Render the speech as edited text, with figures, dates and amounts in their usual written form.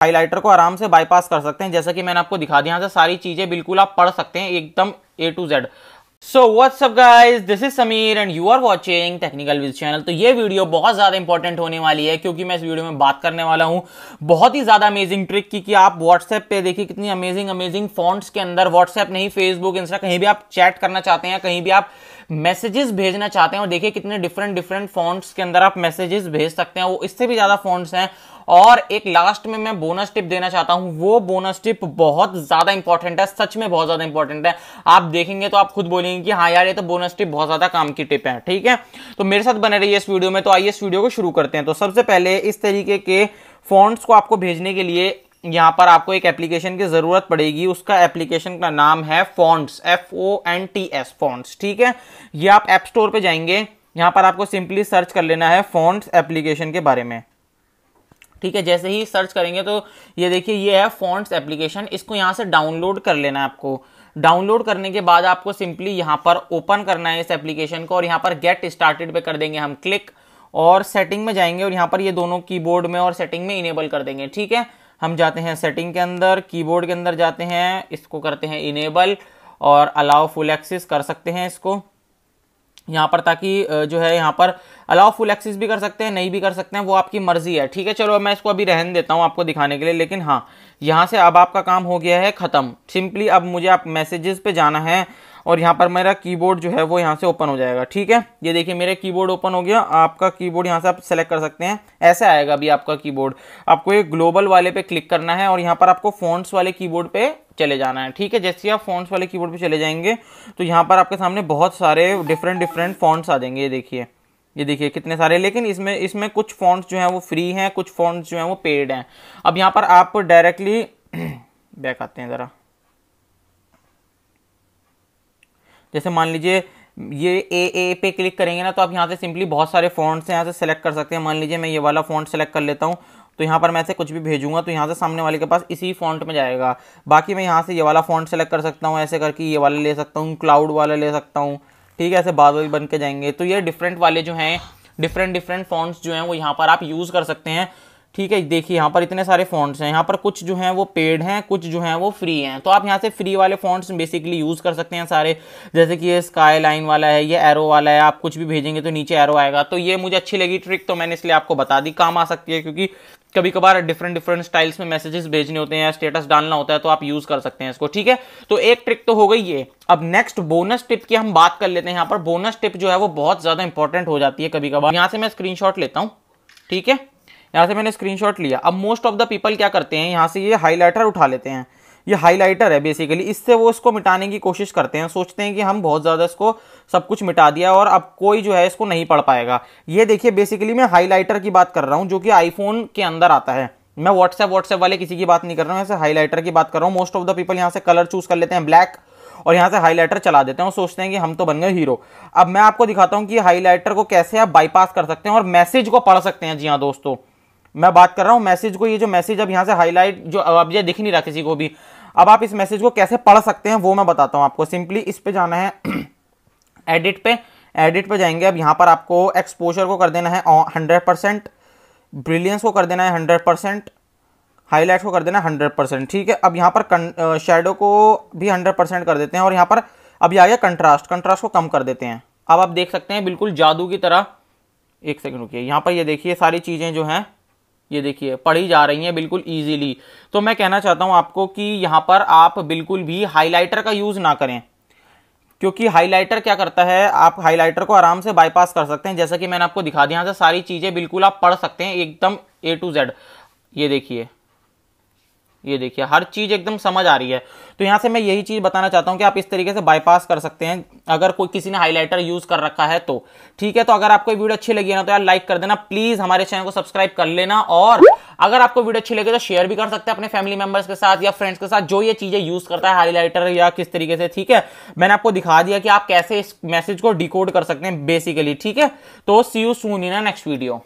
Highlighter को आराम से बाईपास कर सकते हैं, जैसा कि मैंने आपको दिखा दिया। यहाँ से सारी चीजें बिल्कुल आप पढ़ सकते हैं एकदम A to Z। So what's up guys, this is Sameer and you are watching Technical Wiz channel. तो ये वीडियो बहुत ज्यादा इंपॉर्टेंट होने वाली है, क्योंकि मैं इस वीडियो में बात करने वाला हूं बहुत ही ज्यादा अमेजिंग ट्रिक की, कि आप व्हाट्सएप पे देखिए कितनी अमेजिंग फॉन्ट्स के अंदर, व्हाट्सएप नहीं, फेसबुक, इंस्टा, कहीं भी आप चैट करना चाहते हैं, कहीं भी आप मैसेजेस भेजना चाहते हैं, और देखिए कितने डिफरेंट फॉन्ट्स के अंदर आप मैसेजेस भेज सकते हैं। वो इससे भी ज्यादा फॉन्ट्स हैं। और एक लास्ट में मैं बोनस टिप देना चाहता हूं, वो बोनस टिप बहुत ज्यादा इंपॉर्टेंट है, सच में बहुत ज्यादा इंपॉर्टेंट है। आप देखेंगे तो आप खुद बोलेंगे कि हाँ यार, ये तो बोनस टिप बहुत ज्यादा काम की टिप है। ठीक है, तो मेरे साथ बने रहिए इस वीडियो में। तो आइए इस वीडियो को शुरू करते हैं। तो सबसे पहले इस तरीके के फॉन्ट्स को आपको भेजने के लिए यहां पर आपको एक एप्लीकेशन की जरूरत पड़ेगी। उसका एप्लीकेशन का नाम है फॉन्ट्स, FONTS, फॉन्ट्स। ठीक है, ये आप ऐप स्टोर पे जाएंगे, यहां पर आपको सिंपली सर्च कर लेना है फॉन्ट्स एप्लीकेशन के बारे में। ठीक है, जैसे ही सर्च करेंगे तो ये देखिए, ये है फॉन्ट्स एप्लीकेशन। इसको यहां से डाउनलोड कर लेना है आपको। डाउनलोड करने के बाद आपको सिंपली यहां पर ओपन करना है इस एप्लीकेशन को, और यहां पर गेट स्टार्टेड पे कर देंगे हम क्लिक, और सेटिंग में जाएंगे, और यहां पर ये दोनों कीबोर्ड में और सेटिंग में इनेबल कर देंगे। ठीक है, हम जाते हैं सेटिंग के अंदर, कीबोर्ड के अंदर जाते हैं, इसको करते हैं इनेबल, और अलाउ फुल एक्सेस कर सकते हैं इसको यहाँ पर, ताकि जो है यहाँ पर अलाउ फुल एक्सेस भी कर सकते हैं, नहीं भी कर सकते हैं, वो आपकी मर्जी है। ठीक है, चलो मैं इसको अभी रहने देता हूँ आपको दिखाने के लिए। लेकिन हाँ, यहाँ से अब आपका काम हो गया है खत्म। सिंपली अब मुझे आप मैसेजेस पे जाना है, और यहाँ पर मेरा कीबोर्ड जो है वो यहाँ से ओपन हो जाएगा। ठीक है, ये देखिए मेरा कीबोर्ड ओपन हो गया। आपका कीबोर्ड यहाँ से आप सेलेक्ट कर सकते हैं, ऐसा आएगा अभी आपका कीबोर्ड। आपको एक ग्लोबल वाले पे क्लिक करना है, और यहाँ पर आपको फॉन्ट्स वाले कीबोर्ड पे चले जाना है। ठीक है, जैसे आप फॉन्ट्स वाले कीबोर्ड पे चले जाएंगे तो यहाँ पर आपके सामने बहुत सारे डिफरेंट फॉन्ट्स आ जाएंगे। ये देखिए कितने सारे। लेकिन इसमें कुछ फॉन्ट्स जो हैं वो फ्री हैं, कुछ फॉन्ट्स जो हैं वो पेड हैं। अब यहाँ पर आप डायरेक्टली बैक आते हैं ज़रा। जैसे मान लीजिए ये ए पे क्लिक करेंगे ना, तो आप यहाँ से सिंपली बहुत सारे फॉन्ट्स हैं, यहाँ से सेलेक्ट कर सकते हैं। मान लीजिए मैं ये वाला फॉन्ट सेलेक्ट कर लेता हूँ, तो यहाँ पर मैं से कुछ भी भेजूंगा तो यहाँ से सामने वाले के पास इसी फॉन्ट में जाएगा। बाकी मैं यहाँ से ये वाला फॉन्ट सेलेक्ट कर सकता हूँ, ऐसे करके ये वाला ले सकता हूँ, क्लाउड वाला ले सकता हूँ। ठीक है, ऐसे बादल बन के जाएंगे। तो ये डिफरेंट वाले जो हैं, डिफरेंट फॉन्ट्स जो हैं वो यहाँ पर आप यूज़ कर सकते हैं। ठीक है, देखिए यहाँ पर इतने सारे फॉन्ट्स हैं। यहाँ पर कुछ जो हैं वो पेड हैं, कुछ जो हैं वो फ्री हैं। तो आप यहाँ से फ्री वाले फॉन्ट्स बेसिकली यूज़ कर सकते हैं सारे। जैसे कि ये स्काई लाइन वाला है, ये एरो वाला है, आप कुछ भी भेजेंगे तो नीचे एरो आएगा। तो ये मुझे अच्छी लगी ट्रिक, तो मैंने इसलिए आपको बता दी। काम आ सकती है, क्योंकि कभी कभार डिफरेंट स्टाइल्स में मैसेजेस भेजने होते हैं, स्टेटस डालना होता है, तो आप यूज कर सकते हैं इसको। ठीक है, तो एक ट्रिक तो हो गई ये। अब नेक्स्ट बोनस टिप की हम बात कर लेते हैं। यहाँ पर बोनस टिप जो है वो बहुत ज्यादा इंपॉर्टेंट हो जाती है कभी कभार। यहाँ से मैं स्क्रीनशॉट लेता हूँ। ठीक है, यहाँ से मैंने स्क्रीनशॉट लिया। अब मोस्ट ऑफ द पीपल क्या करते हैं, यहाँ से ये हाईलाइटर उठा लेते हैं। ये हाइलाइटर है बेसिकली, इससे वो इसको मिटाने की कोशिश करते हैं, सोचते हैं कि हम बहुत ज़्यादा इसको सब कुछ मिटा दिया और अब कोई जो है इसको नहीं पढ़ पाएगा। ये देखिए बेसिकली मैं हाइलाइटर की बात कर रहा हूँ, जो कि आईफोन के अंदर आता है। मैं व्हाट्सएप वाले किसी की बात नहीं कर रहा हूँ, ऐसे हाइलाइटर की बात कर रहा हूँ। मोस्ट ऑफ द पीपल यहाँ से कलर चूज कर लेते हैं ब्लैक, और यहाँ से हाइलाइटर चला देते हैं और सोचते हैं कि हम तो बन गए हीरो। अब मैं आपको दिखाता हूँ कि हाइलाइटर को कैसे आप बाईपास कर सकते हैं और मैसेज को पढ़ सकते हैं। जी हाँ दोस्तों, मैं बात कर रहा हूँ मैसेज को। ये जो मैसेज अब यहाँ से हाईलाइट जो अब ये दिख नहीं रहा किसी को भी, अब आप इस मैसेज को कैसे पढ़ सकते हैं वो मैं बताता हूँ आपको। सिंपली इस पे जाना है एडिट पे जाएंगे। अब यहाँ पर आपको एक्सपोजर को कर देना है 100%, ब्रिलियंस को कर देना है 100%, हाईलाइट को कर देना है 100%। ठीक है, अब यहाँ पर शेडो को भी 100% कर देते हैं, और यहाँ पर अभी आ गया कंट्रास्ट को कम कर देते हैं। अब आप देख सकते हैं बिल्कुल जादू की तरह। एक सेकंड रुकिए, यहाँ पर ये देखिए सारी चीज़ें जो हैं ये देखिए पढ़ी जा रही हैं बिल्कुल इजीली। तो मैं कहना चाहता हूं आपको कि यहां पर आप बिल्कुल भी हाइलाइटर का यूज ना करें, क्योंकि हाइलाइटर क्या करता है, आप हाइलाइटर को आराम से बाईपास कर सकते हैं, जैसा कि मैंने आपको दिखा दिया। यहां से सारी चीजें बिल्कुल आप पढ़ सकते हैं एकदम A to Z। ये देखिए हर चीज एकदम समझ आ रही है। तो यहां से मैं यही चीज बताना चाहता हूं कि आप इस तरीके से बाईपास कर सकते हैं अगर कोई किसी ने हाइलाइटर यूज कर रखा है तो। ठीक है, तो अगर आपको वीडियो अच्छी लगी है ना तो यार लाइक कर देना प्लीज, हमारे चैनल को सब्सक्राइब कर लेना, और अगर आपको वीडियो अच्छी लगे तो शेयर भी कर सकते हैं अपने फैमिली मेंबर्स के साथ या फ्रेंड्स के साथ जो ये चीजें यूज करता है हाइलाइटर या किस तरीके से। ठीक है, मैंने आपको दिखा दिया कि आप कैसे इस मैसेज को डिकोड कर सकते हैं बेसिकली। ठीक है, तो see you soon in next video.